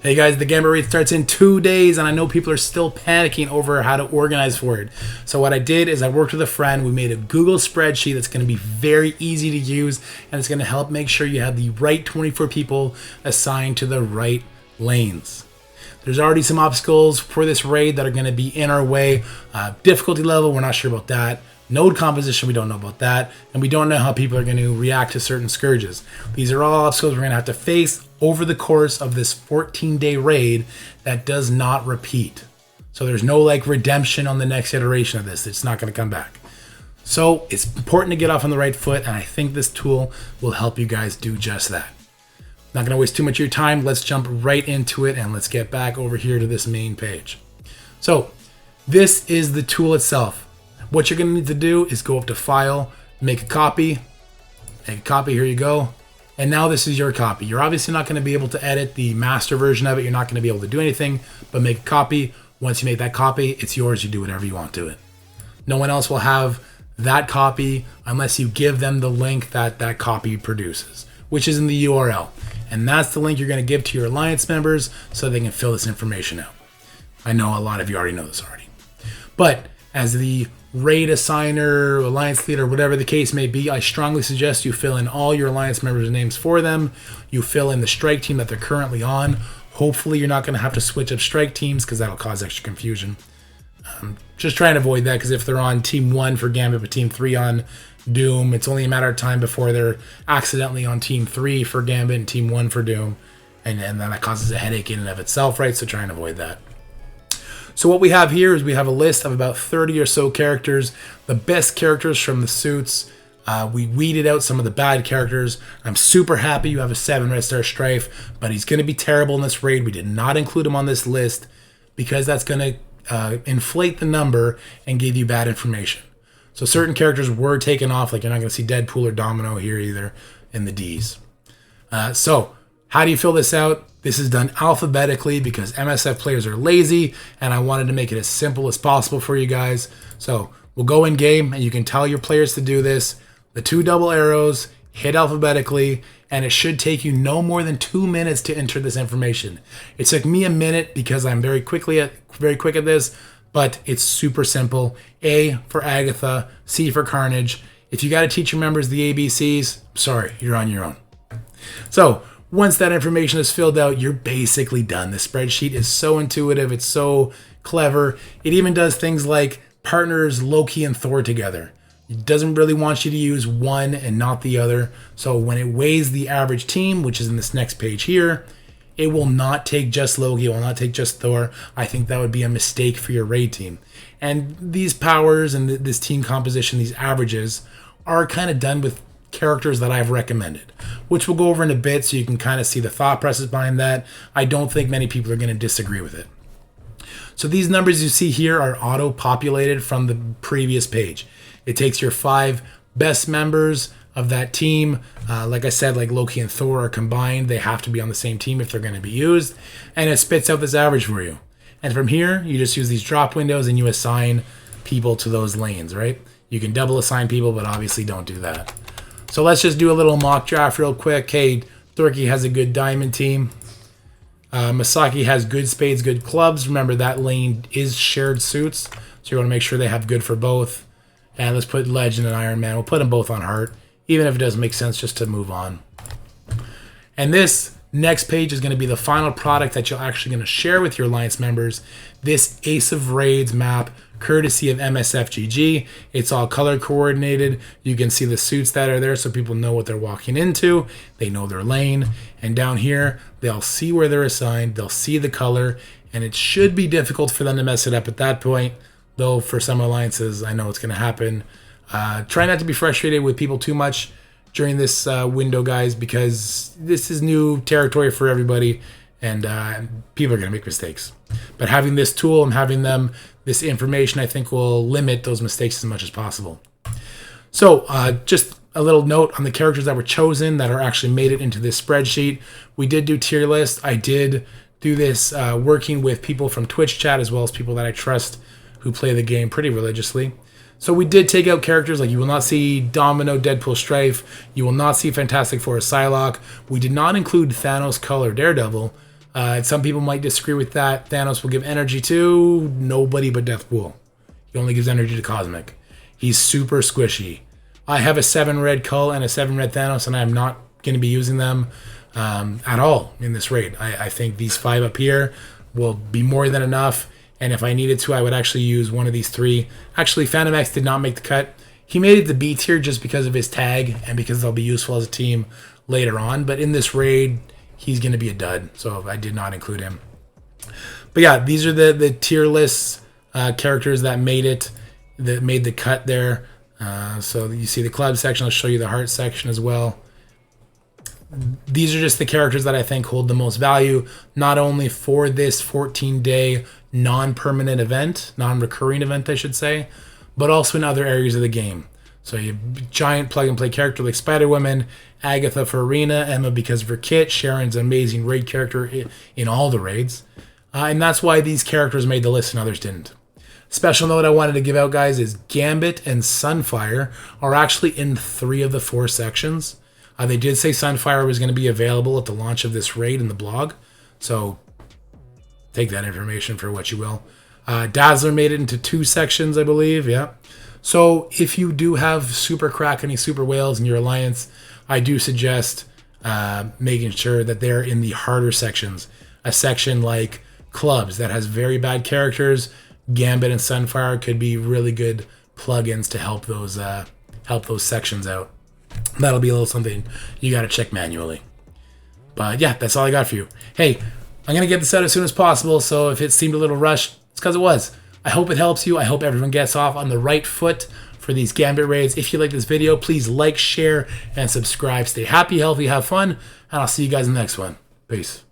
Hey guys, the Gambit raid starts in 2 days, and I know people are still panicking over how to organize for it. So what I did is I worked with a friend. We made a Google spreadsheet that's going to be very easy to use, and it's going to help make sure you have the right 24 people assigned to the right lanes. There's already some obstacles for this raid that are going to be in our way. Difficulty level, we're not sure about that. Node composition, we don't know about that. And we don't know how people are going to react to certain scourges. These are all obstacles we're going to have to face over the course of this 14-day raid that does not repeat. So there's no redemption on the next iteration of this. It's not going to come back. So it's important to get off on the right foot, and I think this tool will help you guys do just that. Not going to waste too much of your time. Let's jump right into it, and let's get back over here to this main page. So this is the tool itself. What you're going to need to do is go up to File, make a copy. Here you go. And now this is your copy. You're obviously not going to be able to edit the master version of it. You're not going to be able to do anything, but make a copy. Once you make that copy, it's yours. You do whatever you want to it. No one else will have that copy unless you give them the link that that copy produces, which is in the URL. And that's the link you're going to give to your Alliance members so they can fill this information out. I know a lot of you already know this already. But as the raid assigner, alliance leader, whatever the case may be, I strongly suggest you fill in all your alliance members' names for them. You fill in the strike team that they're currently on. Hopefully you're not going to have to switch up strike teams because that'll cause extra confusion. Just try and avoid that, because if they're on team 1 for Gambit but team 3 on Doom, it's only a matter of time before they're accidentally on team 3 for Gambit and team 1 for Doom, and then that causes a headache in and of itself, right? So try and avoid that. So what we have here is we have a list of about 30 or so characters, the best characters from the suits. We weeded out some of the bad characters. I'm super happy you have a 7 Red Star Strife, but he's going to be terrible in this raid. We did not include him on this list because that's going to inflate the number and give you bad information. So certain characters were taken off, like you're not going to see Deadpool or Domino here either in the Ds. So how do you fill this out? This is done alphabetically because MSF players are lazy, and I wanted to make it as simple as possible for you guys. So we'll go in game, and you can tell your players to do this. The 2 double arrows, hit alphabetically, and it should take you no more than 2 minutes to enter this information. It took me a minute because I'm very quick at this, but it's super simple. A for Agatha, C for Carnage. If you got to teach your members the ABCs, sorry, you're on your own. So once that information is filled out, you're basically done. The spreadsheet is so intuitive. It's so clever. It even does things like partners Loki and Thor together. It doesn't really want you to use one and not the other. So when it weighs the average team, which is in this next page here, it will not take just Loki. It will not take just Thor. I think that would be a mistake for your raid team. And these powers and this team composition, these averages, are kind of done with characters that I've recommended, which we'll go over in a bit so you can kind of see the thought process behind that. I don't think many people are going to disagree with it. So these numbers you see here are auto-populated from the previous page. It takes your 5 best members of that team. Like I said, like Loki and Thor are combined. They have to be on the same team if they're going to be used. And it spits out this average for you. And from here, you just use these drop windows and you assign people to those lanes, right? You can double assign people, but obviously don't do that. So let's just do a little mock draft real quick. Hey, Dorky has a good diamond team. Masaki has good spades, good clubs. Remember, that lane is shared suits, so you want to make sure they have good for both. And let's put Legend and Iron Man. We'll put them both on Heart, even if it doesn't make sense just to move on. And this next page is going to be the final product that you're actually going to share with your Alliance members. This Ace of Raids map, courtesy of MSFGG. It's all color coordinated. You can see the suits that are there so people know what they're walking into. They know their lane. And down here, they'll see where they're assigned. They'll see the color. And it should be difficult for them to mess it up at that point. Though for some alliances, I know it's going to happen. Try not to be frustrated with people too much during this window, guys, because this is new territory for everybody. And people are going to make mistakes. But having this tool and having them this information, I think, will limit those mistakes as much as possible. So just a little note on the characters that were chosen that are actually made it into this spreadsheet. We did do tier list. I did do this working with people from Twitch chat as well as people that I trust who play the game pretty religiously. So we did take out characters like you will not see Domino, Deadpool, Strife. You will not see Fantastic Four, Psylocke. We did not include Thanos, Cull, or Daredevil, Some people might disagree with that. Thanos will give energy to nobody but Deathpool. He only gives energy to Cosmic. He's super squishy. I have a 7 red Cull and a 7 red Thanos, and I'm not going to be using them at all in this raid. I think these 5 up here will be more than enough, and if I needed to, I would actually use one of these 3. Actually, Phantom X did not make the cut. He made it the B tier just because of his tag and because they'll be useful as a team later on, but in this raid, he's going to be a dud, so I did not include him. But yeah, these are the tier list characters that made it, that made the cut there. So you see the club section. I'll show you the heart section as well. These are just the characters that I think hold the most value, not only for this 14-day non-permanent event, non-recurring event, I should say, but also in other areas of the game. So you have giant plug-and-play character like Spider-Woman, Agatha for Arena, Emma because of her kit, Sharon's an amazing raid character in all the raids. And that's why these characters made the list and others didn't. Special note I wanted to give out, guys, is Gambit and Sunfire are actually in 3 of the 4 sections. They did say Sunfire was going to be available at the launch of this raid in the blog, so take that information for what you will. Dazzler made it into 2 sections, I believe, yeah. So if you do have Super Krakeny, Super Whales in your alliance, I do suggest making sure that they're in the harder sections. A section like Clubs that has very bad characters. Gambit and Sunfire could be really good plugins to help those sections out. That'll be a little something you got to check manually. But yeah, that's all I got for you. Hey, I'm going to get this out as soon as possible, so if it seemed a little rushed, it's because it was. I hope it helps you. I hope everyone gets off on the right foot for these Gambit raids. If you like this video, please like, share, and subscribe. Stay happy, healthy, have fun, and I'll see you guys in the next one. Peace.